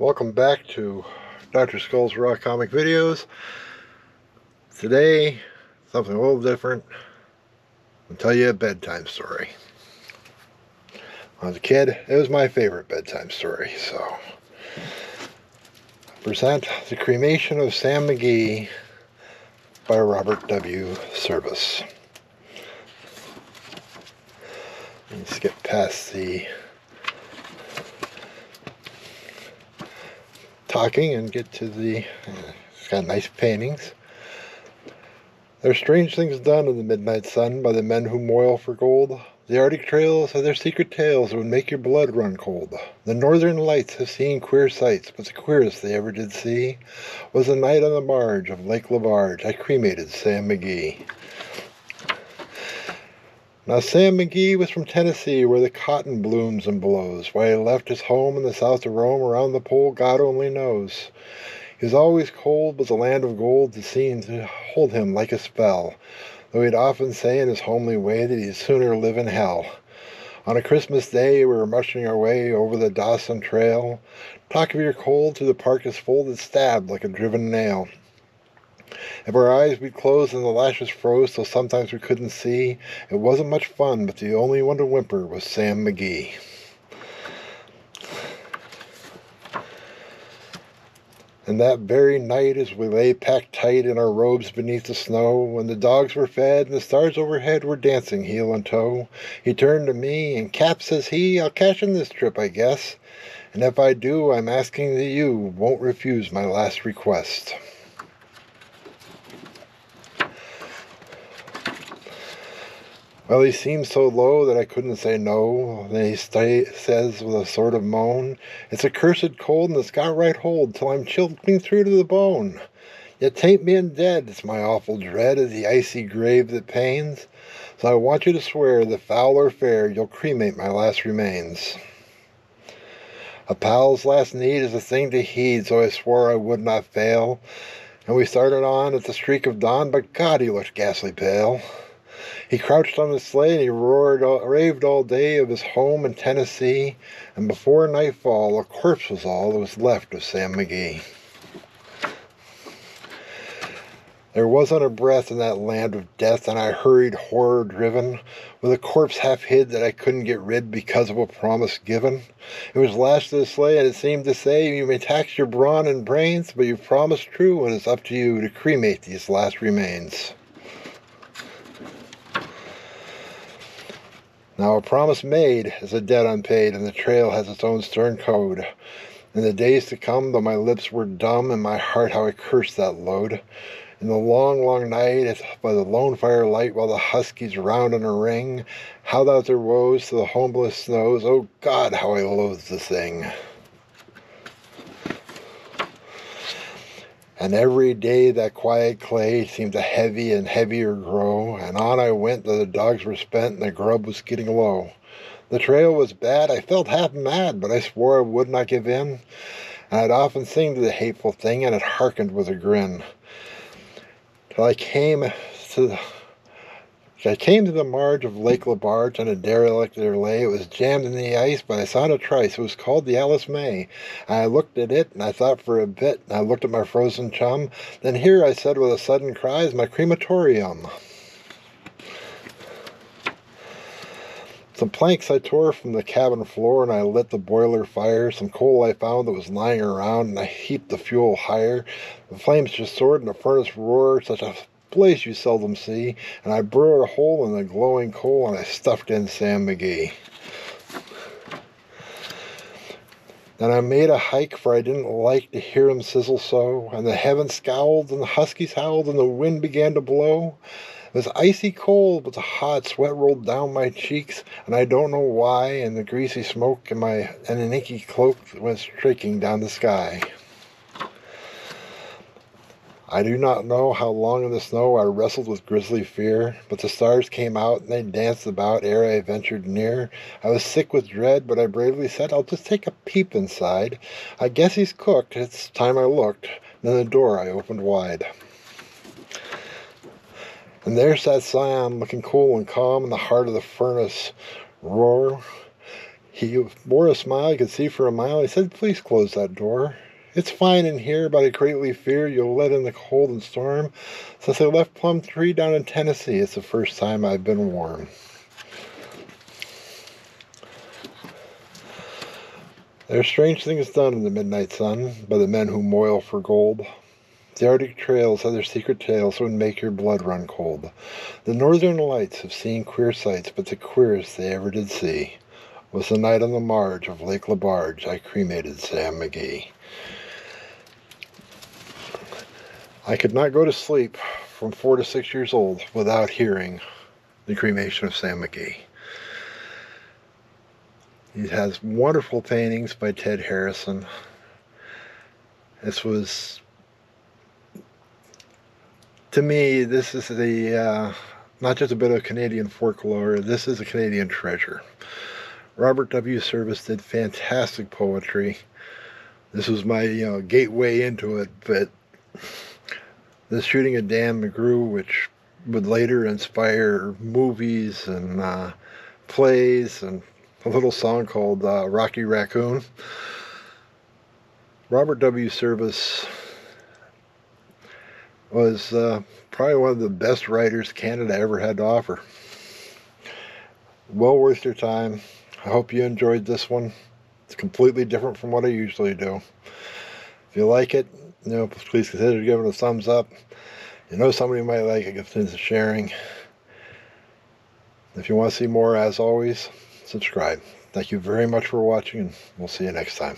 Welcome back to Dr. Skull's Raw Comic Videos. Today, something a little different. I'll tell you a bedtime story. When I was a kid, it was my favorite bedtime story, so I present The Cremation of Sam McGee by Robert W. Service. Let's get past the talking and get to the it's got nice paintings. There are strange things done in the midnight sun by the men who moil for gold. The Arctic trails have their secret tales that would make your blood run cold. The northern lights have seen queer sights, but the queerest they ever did see was the night on the marge of Lake Labarge I cremated Sam McGee. Now Sam McGee was from Tennessee, where the cotton blooms and blows. Why he left his home in the south to roam around the pole, God only knows. He was always cold, but the land of gold seemed to hold him like a spell, though he'd often say in his homely way that he'd sooner live in hell. On a Christmas day, we were marching our way over the Dawson Trail. Talk of your cold to the park is full that stabbed like a driven nail. If our eyes we'd close and the lashes froze till sometimes we couldn't see, it wasn't much fun, but the only one to whimper was Sam McGee. And that very night, as we lay packed tight in our robes beneath the snow, when the dogs were fed and the stars overhead were dancing heel and toe, he turned to me, and Cap, says he, I'll cash in this trip, I guess. And if I do, I'm asking that you won't refuse my last request. Well, he seemed so low that I couldn't say no. Then he says with a sort of moan, it's a cursed cold and it's got right hold till I'm chilled clean through to the bone. Yet 'tain't being dead, it's my awful dread of the icy grave that pains. So I want you to swear that foul or fair you'll cremate my last remains. A pal's last need is a thing to heed, so I swore I would not fail. And we started on at the streak of dawn, but God, he looked ghastly pale. He crouched on his sleigh and he raved all day of his home in Tennessee, and before nightfall a corpse was all that was left of Sam McGee. There wasn't a breath in that land of death, and I hurried horror-driven, with a corpse half hid that I couldn't get rid because of a promise given. It was lashed to the sleigh, and it seemed to say, you may tax your brawn and brains, but you've promised true, and it's up to you to cremate these last remains. Now a promise made is a debt unpaid, and the trail has its own stern code. In the days to come, though my lips were dumb, and my heart how I cursed that load. In the long, long night, it's by the lone fire light, while the huskies round in a ring, howled out their woes to the homeless snows. Oh God, how I loathed the thing. And every day that quiet clay seemed to heavy and heavier grow, and on I went though the dogs were spent and the grub was getting low. The trail was bad, I felt half mad, but I swore I would not give in, and I'd often sing to the hateful thing, and it hearkened with a grin. Till I came to the marge of Lake Labarge, and a derelict there lay. It was jammed in the ice, but I saw a trice. It was called the Alice May. And I looked at it, and I thought for a bit, and I looked at my frozen chum. Then here, I said with a sudden cry, is my crematorium. Some planks I tore from the cabin floor, and I lit the boiler fire. Some coal I found that was lying around, and I heaped the fuel higher. The flames just soared, and the furnace roared, such a blaze you seldom see, and I burrowed a hole in the glowing coal, and I stuffed in Sam McGee. Then I made a hike, for I didn't like to hear him sizzle so, and the heavens scowled, and the huskies howled, and the wind began to blow. It was icy cold, but the hot sweat rolled down my cheeks, and I don't know why, and the greasy smoke and an inky cloak went streaking down the sky. I do not know how long in the snow I wrestled with grisly fear, but the stars came out and they danced about ere I ventured near. I was sick with dread, but I bravely said, I'll just take a peep inside. I guess he's cooked, it's time I looked. Then the door I opened wide. And there sat Sam, looking cool and calm in the heart of the furnace roar. He wore a smile I could see for a mile. He said, "Please close that door. It's fine in here, but I greatly fear you'll let in the cold and storm. Since I left Plum Tree down in Tennessee, it's the first time I've been warm." There are strange things done in the midnight sun by the men who moil for gold. The Arctic trails have their secret tales that would make your blood run cold. The northern lights have seen queer sights, but the queerest they ever did see was the night on the marge of Lake LaBarge I cremated Sam McGee. I could not go to sleep from 4 to 6 years old without hearing the cremation of Sam McGee. He has wonderful paintings by Ted Harrison. This was, to me, this is not just a bit of Canadian folklore, this is a Canadian treasure. Robert W. Service did fantastic poetry. This was my gateway into it, but the shooting of Dan McGrew, which would later inspire movies and plays, and a little song called Rocky Raccoon. Robert W. Service was probably one of the best writers Canada ever had to offer. Well worth your time. I hope you enjoyed this one. It's completely different from what I usually do. If you like it, please consider giving it a thumbs up. Somebody might like it, consider sharing. If you want to see more, as always, subscribe. Thank you very much for watching, and we'll see you next time.